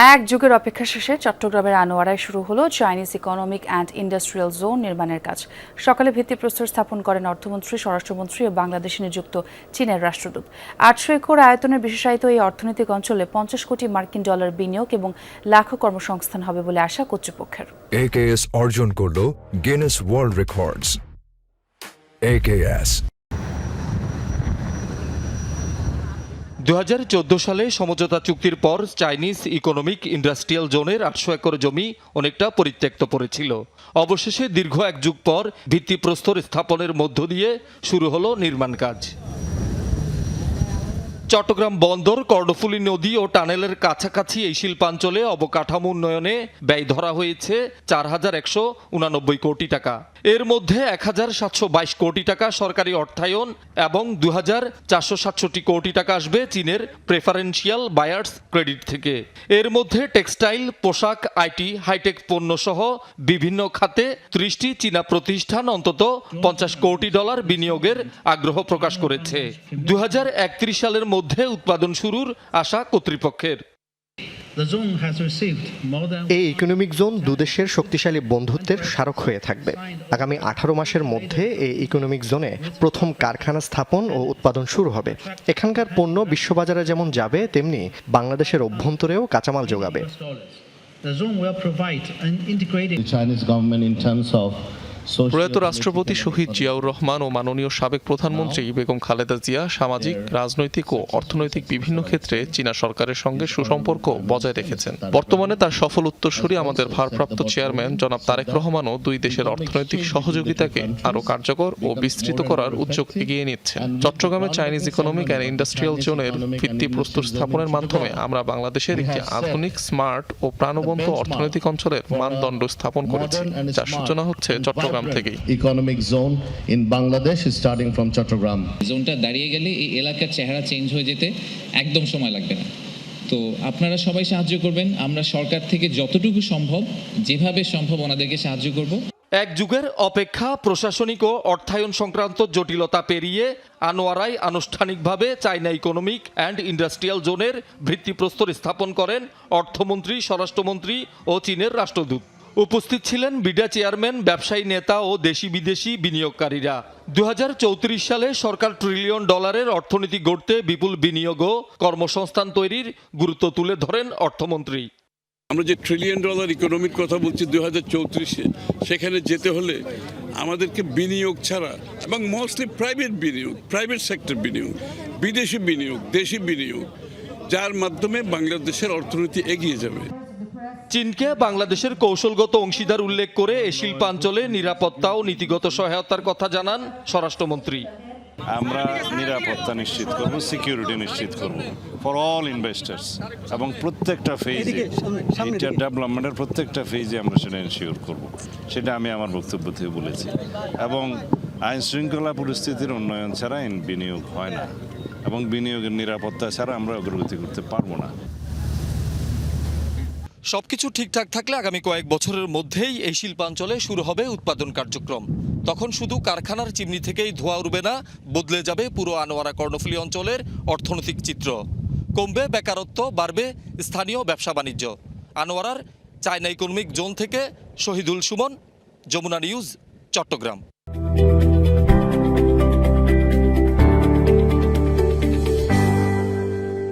এক যুগের অপেক্ষা শেষে চট্টগ্রামের আনোয়ারায় শুরু হলো Chinese economic and industrial zone নির্মাণের কাজ। সকালে ভিত্তিপ্রস্তর স্থাপন করেন অর্থমন্ত্রী, স্বরাষ্ট্রমন্ত্রী ও বাংলাদেশে নিযুক্ত চীনের রাষ্ট্রদূত। 800 একর আয়তনের বিশেষায়িত এই অর্থনৈতিক অঞ্চলে 50 কোটি মার্কিন ডলার বিনিয়োগ এবং লাখো কর্মসংস্থান হবে বলে আশা কর্তৃপক্ষের। AKS অর্জন করল গিনেস ওয়ার্ল্ড রেকর্ডস। AKS 2014 সালে সমঝোতা চুক্তির পর চাইনিজ ইকোনমিক ইন্ডাস্ট্রিয়াল জোনের 800 একর জমি অনেকটা পরিত্যক্ত পড়েছিল। অবশেষে দীর্ঘ এক যুগ পর ভিত্তিপ্রস্তর স্থাপনের মধ্য দিয়ে শুরু হলো নির্মাণ কাজ। চট্টগ্রাম বন্দর, কর্ণফুলী নদী ও টানেলের কাছাকাছি এই শিল্পাঞ্চলে অবকাঠামো উন্নয়নে ব্যয় ধরা হয়েছে 4189 কোটি টাকা। এর মধ্যে 1722 কোটি টাকা সরকারি অর্থায়ন এবং 2467 কোটি টাকা আসবে চীনের প্রেফারেন্সিয়াল বায়ার্স ক্রেডিট থেকে। এর মধ্যে টেক্সটাইল, পোশাক, আইটি, হাইটেক পণ্য সহ বিভিন্ন খাতে 30টি চীনা প্রতিষ্ঠান অন্তত 50 কোটি ডলার বিনিয়োগের আগ্রহ প্রকাশ করেছে। 2031 সালের মধ্যে উৎপাদন শুরুর আশা কর্তৃপক্ষের। এই ইকোনমিক জোন দুদেশের শক্তিশালী বন্ধুত্বের স্মারক হয়ে থাকবে। আগামী 18 মাসের মধ্যে এই ইকোনমিক জোনে প্রথম কারখানা স্থাপন ও উৎপাদন শুরু হবে। এখানকার পণ্য বিশ্ববাজারে যেমন যাবে, তেমনি বাংলাদেশের অভ্যন্তরেও কাঁচামাল যোগাবে। প্রয়াত রাষ্ট্রপতি শহীদ জিয়াউর রহমান ও মাননীয় সাবেক প্রধানমন্ত্রী বেগম খালেদা জিয়া সামাজিক, রাজনৈতিক ও অর্থনৈতিক বিভিন্ন ক্ষেত্রে চীনা সরকারের সঙ্গে সুসম্পর্ক বজায় রেখেছেন। বর্তমানে তার সফল উত্তরসূরি আমাদের ভারপ্রাপ্ত চেয়ারম্যান জনাব তারেক রহমানও দুই দেশের অর্থনৈতিক সহযোগিতাকে আরও কার্যকর ও বিস্তৃত করার উদ্যোগ এগিয়ে নিচ্ছেন। চট্টগ্রামে চাইনিজ ইকোনমিক অ্যান্ড ইন্ডাস্ট্রিয়াল জোনের ভিত্তিপ্রস্তর স্থাপনের মাধ্যমে আমরা বাংলাদেশের একটি আধুনিক, স্মার্ট ও প্রাণবন্ত অর্থনৈতিক অঞ্চলের মানদণ্ড স্থাপন করেছি, যার সূচনা হচ্ছে Chattogram. Economic zone in Bangladesh starting from Chattogram. জোনটা দাঁড়িয়ে গেলে এই এলাকার চেহারা চেঞ্জ হয়ে যেতে একদম সময় লাগবে না। তো আপনারা সবাই সাহায্য করবেন। আমরা সরকার থেকে যতটুকু সম্ভব, যেভাবে সম্ভব ওনাদেরকে সাহায্য করব। এক যুগের অপেক্ষা, প্রশাসনিক ও অর্থায়ন সংক্রান্ত জটিলতা পেরিয়ে আনোয়ারায় আনুষ্ঠানিকভাবে চায়না ইকোনমিক অ্যান্ড ইন্ডাস্ট্রিয়াল জোনের ভিত্তিপ্রস্তর স্থাপন করেন অর্থমন্ত্রী, স্বরাষ্ট্রমন্ত্রী ও চীনের রাষ্ট্রদূত। উপস্থিত ছিলেন বিডা চেয়ারম্যান, ব্যবসায়ী নেতা ও দেশি বিদেশি বিনিয়োগকারীরা। 2034 সালে সরকার $1 ট্রিলিয়ন অর্থনীতি গড়তে বিপুল বিনিয়োগ ও কর্মসংস্থান তৈরির গুরুত্ব তুলে ধরেন অর্থমন্ত্রী। আমরা যে $1 ট্রিলিয়ন ইকোনমির কথা বলছি 2034-এ, সেখানে যেতে হলে আমাদেরকে বিনিয়োগ ছাড়া এবং মোস্টলি প্রাইভেট বিনিয়োগ, প্রাইভেট সেক্টর বিনিয়োগ, বিদেশি বিনিয়োগ, দেশি বিনিয়োগ, যার মাধ্যমে বাংলাদেশের অর্থনীতি এগিয়ে যাবে। চীনকে বাংলাদেশের কৌশলগত অংশীদার উল্লেখ করে এ শিল্পাঞ্চলে নিরাপত্তা ও নীতিগত সহায়তার কথা জানান স্বরাষ্ট্রমন্ত্রী। আমরা নিরাপত্তা নিশ্চিত করব, সিকিউরিটি নিশ্চিত করব ফর অল ইনভেস্টার্স, এবং প্রত্যেকটা ফেজে, এটা ডেভেলপমেন্টের প্রত্যেকটা ফেজে আমরা সেটা এনশিওর করব। সেটা আমি আমার বক্তব্য থেকে বলেছি। এবং আইন শৃঙ্খলা পরিস্থিতির উন্নয়ন ছাড়া বিনিয়োগ হয় না, এবং বিনিয়োগের নিরাপত্তা ছাড়া আমরা অগ্রগতি করতে পারবো না। সবকিছু ঠিকঠাক থাকলে আগামী কয়েক বছরের মধ্যেই এই শিল্পাঞ্চলে শুরু হবে উৎপাদন কার্যক্রম। তখন শুধু কারখানার চিমনি থেকেই ধোঁয়া উড়বে না, বদলে যাবে পুরো আনোয়ারা কর্ণফুলী অঞ্চলের অর্থনৈতিক চিত্র। কমবে বেকারত্ব, বাড়বে স্থানীয় ব্যবসা বাণিজ্য। আনোয়ারার চায়না ইকোনমিক জোন থেকে শহীদুল সুমন, যমুনা নিউজ, চট্টগ্রাম।